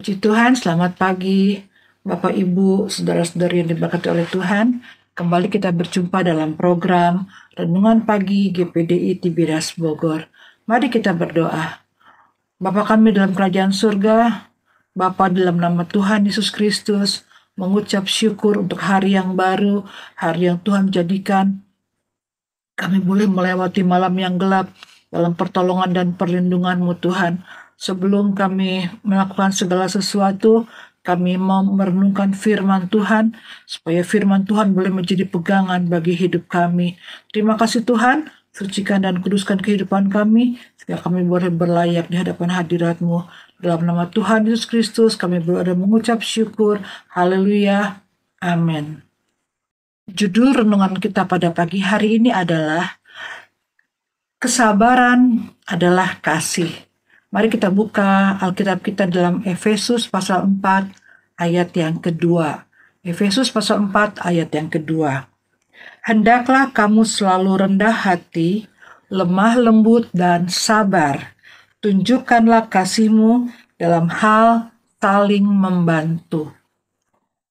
Puji Tuhan, selamat pagi Bapak Ibu, saudara-saudari yang diberkati oleh Tuhan. Kembali kita berjumpa dalam program Renungan Pagi GPDI Tibiras Bogor. Mari kita berdoa. Bapa kami dalam kerajaan surga, Bapa dalam nama Tuhan Yesus Kristus, mengucap syukur untuk hari yang baru, hari yang Tuhan jadikan. Kami boleh melewati malam yang gelap dalam pertolongan dan perlindungan-Mu Tuhan. Sebelum kami melakukan segala sesuatu, kami mau merenungkan firman Tuhan, supaya firman Tuhan boleh menjadi pegangan bagi hidup kami. Terima kasih Tuhan, sucikan dan kuduskan kehidupan kami, sehingga kami boleh berlayak di hadapan hadirat-Mu. Dalam nama Tuhan Yesus Kristus, kami berdoa mengucap syukur. Haleluya. Amin. Judul renungan kita pada pagi hari ini adalah Kesabaran adalah kasih. Mari kita buka Alkitab kita dalam Efesus pasal 4 ayat yang kedua. Efesus pasal 4 ayat yang kedua. Hendaklah kamu selalu rendah hati, lemah lembut dan sabar. Tunjukkanlah kasih-Mu dalam hal saling membantu.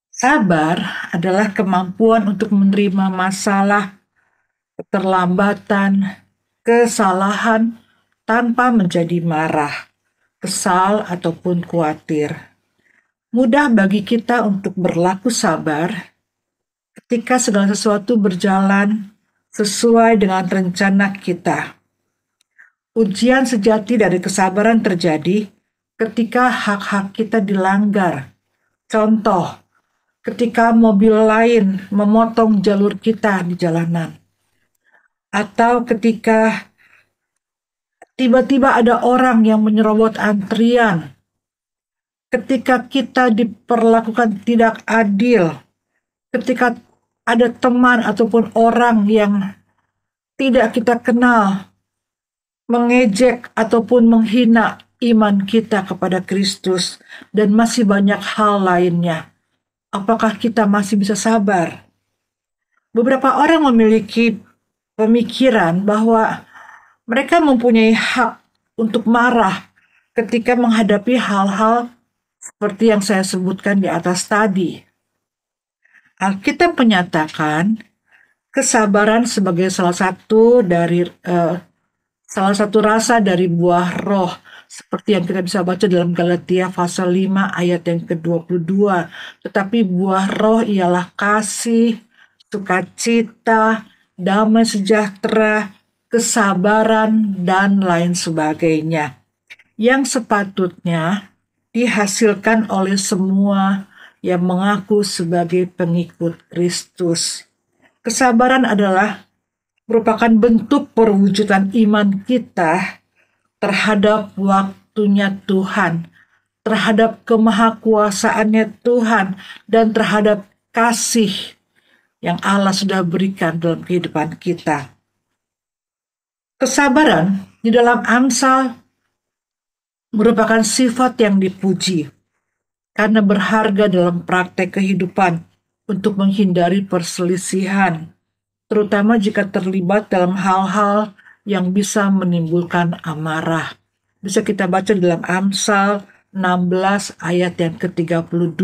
Sabar adalah kemampuan untuk menerima masalah, keterlambatan, kesalahan tanpa menjadi marah, kesal, ataupun khawatir. Mudah bagi kita untuk berlaku sabar ketika segala sesuatu berjalan sesuai dengan rencana kita. Ujian sejati dari kesabaran terjadi ketika hak-hak kita dilanggar. Contoh, ketika mobil lain memotong jalur kita di jalanan. Atau ketika tiba-tiba ada orang yang menyerobot antrian. Ketika kita diperlakukan tidak adil. Ketika ada teman ataupun orang yang tidak kita kenal mengejek ataupun menghina iman kita kepada Kristus, dan masih banyak hal lainnya. Apakah kita masih bisa sabar? Beberapa orang memiliki pemikiran bahwa mereka mempunyai hak untuk marah ketika menghadapi hal-hal seperti yang saya sebutkan di atas tadi. Alkitab menyatakan kesabaran sebagai salah satu rasa dari buah roh, seperti yang kita bisa baca dalam Galatia pasal 5 ayat yang ke-22. Tetapi buah roh ialah kasih, sukacita, damai sejahtera, kesabaran, dan lain sebagainya, yang sepatutnya dihasilkan oleh semua yang mengaku sebagai pengikut Kristus. Kesabaran merupakan bentuk perwujudan iman kita terhadap waktunya Tuhan, terhadap kemahakuasaannya Tuhan, dan terhadap kasih yang Allah sudah berikan dalam kehidupan kita. Kesabaran di dalam Amsal merupakan sifat yang dipuji karena berharga dalam praktek kehidupan untuk menghindari perselisihan, terutama jika terlibat dalam hal-hal yang bisa menimbulkan amarah. Bisa kita baca dalam Amsal 16 ayat yang ke-32.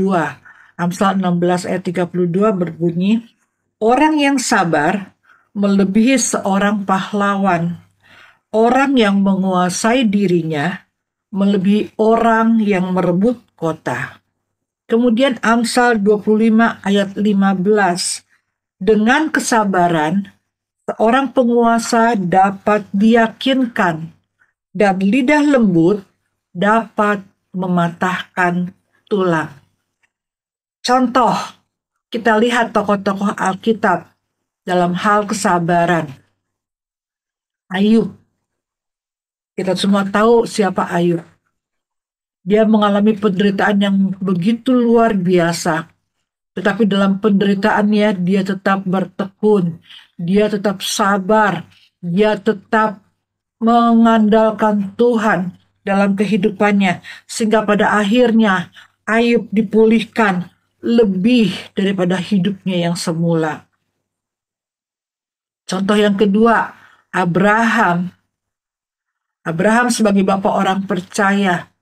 Amsal 16 ayat 32 berbunyi, orang yang sabar melebihi seorang pahlawan. Orang yang menguasai dirinya melebihi orang yang merebut kota. Kemudian Amsal 25 ayat 15. Dengan kesabaran, seorang penguasa dapat diyakinkan, dan lidah lembut dapat mematahkan tulang. Contoh, kita lihat tokoh-tokoh Alkitab dalam hal kesabaran. Ayub. Kita semua tahu siapa Ayub. Dia mengalami penderitaan yang begitu luar biasa. Tetapi dalam penderitaannya dia tetap bertekun. Dia tetap sabar. Dia tetap mengandalkan Tuhan dalam kehidupannya. Sehingga pada akhirnya Ayub dipulihkan lebih daripada hidupnya yang semula. Contoh yang kedua, Abraham. Abraham sebagai bapak orang percaya.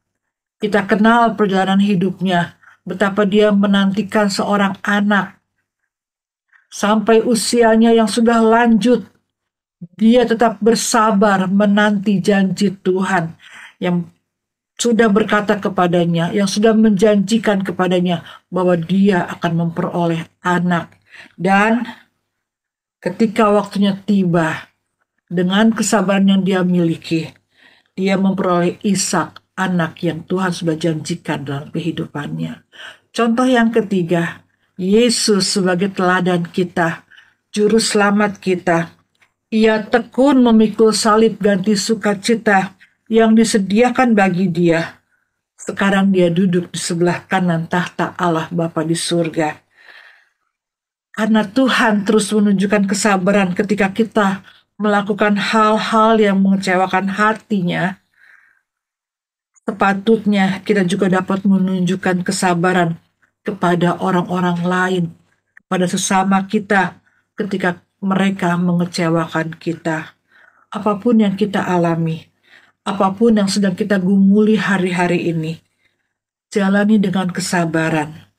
Kita kenal perjalanan hidupnya, betapa dia menantikan seorang anak. Sampai usianya yang sudah lanjut, dia tetap bersabar menanti janji Tuhan yang sudah berkata kepadanya, yang sudah menjanjikan kepadanya bahwa dia akan memperoleh anak. Dan ketika waktunya tiba, dengan kesabaran yang dia miliki, dia memperoleh Ishak, anak yang Tuhan sudah janjikan dalam kehidupannya. Contoh yang ketiga, Yesus sebagai teladan kita, juru selamat kita. Ia tekun memikul salib ganti sukacita yang disediakan bagi dia. Sekarang dia duduk di sebelah kanan tahta Allah Bapa di surga. Karena Tuhan terus menunjukkan kesabaran ketika kita melakukan hal-hal yang mengecewakan hatinya, sepatutnya kita juga dapat menunjukkan kesabaran kepada orang-orang lain, kepada sesama kita ketika mereka mengecewakan kita. Apapun yang kita alami, apapun yang sedang kita gumuli hari-hari ini, jalani dengan kesabaran.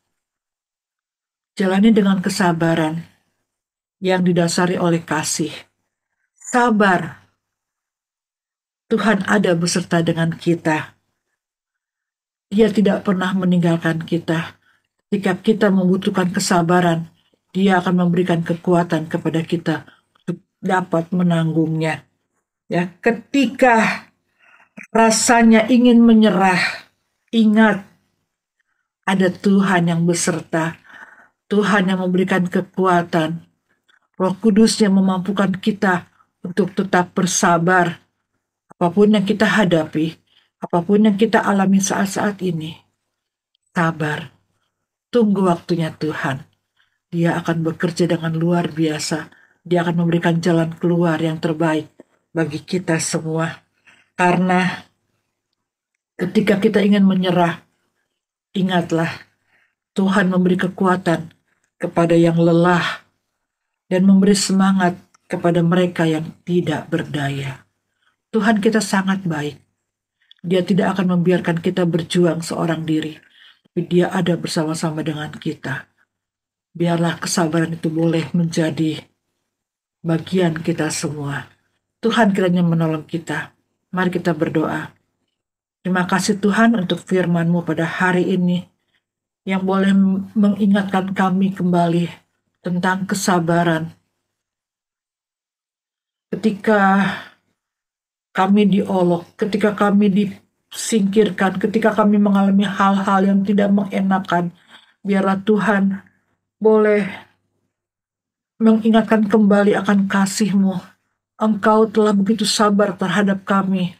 Jalani dengan kesabaran yang didasari oleh kasih. Sabar. Tuhan ada beserta dengan kita. Dia tidak pernah meninggalkan kita. Ketika kita membutuhkan kesabaran, Dia akan memberikan kekuatan kepada kita untuk dapat menanggungnya. Ya, ketika rasanya ingin menyerah, ingat ada Tuhan yang beserta. Tuhan yang memberikan kekuatan. Roh Kudus yang memampukan kita untuk tetap bersabar. Apapun yang kita hadapi, apapun yang kita alami saat-saat ini, sabar. Tunggu waktunya Tuhan. Dia akan bekerja dengan luar biasa. Dia akan memberikan jalan keluar yang terbaik bagi kita semua. Karena ketika kita ingin menyerah, ingatlah Tuhan memberi kekuatan kepada yang lelah dan memberi semangat kepada mereka yang tidak berdaya. Tuhan kita sangat baik. Dia tidak akan membiarkan kita berjuang seorang diri, tapi Dia ada bersama-sama dengan kita. Biarlah kesabaran itu boleh menjadi bagian kita semua. Tuhan kiranya menolong kita. Mari kita berdoa. Terima kasih Tuhan untuk firman-Mu pada hari ini, yang boleh mengingatkan kami kembali tentang kesabaran. Ketika kami diolok, ketika kami disingkirkan, ketika kami mengalami hal-hal yang tidak mengenakan, biarlah Tuhan boleh mengingatkan kembali akan kasih-Mu. Engkau telah begitu sabar terhadap kami,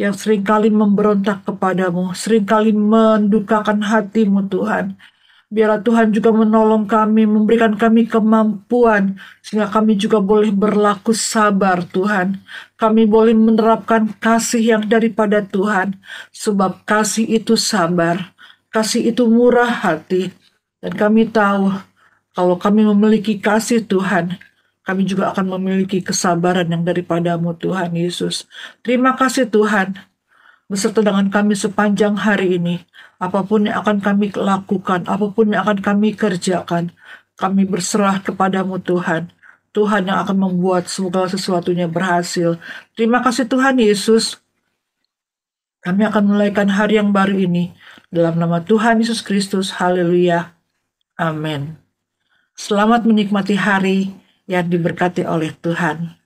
yang seringkali memberontak kepadamu, seringkali mendukakan hati-Mu Tuhan. Biarlah Tuhan juga menolong kami, memberikan kami kemampuan, sehingga kami juga boleh berlaku sabar Tuhan. Kami boleh menerapkan kasih yang daripada Tuhan, sebab kasih itu sabar, kasih itu murah hati. Dan kami tahu, kalau kami memiliki kasih Tuhan, kami juga akan memiliki kesabaran yang daripada-Mu Tuhan Yesus. Terima kasih Tuhan, beserta dengan kami sepanjang hari ini. Apapun yang akan kami lakukan, apapun yang akan kami kerjakan, kami berserah kepada-Mu Tuhan. Tuhan yang akan membuat segala sesuatunya berhasil. Terima kasih Tuhan Yesus. Kami akan menaikkan hari yang baru ini. Dalam nama Tuhan Yesus Kristus. Haleluya. Amin. Selamat menikmati hari yang diberkati oleh Tuhan.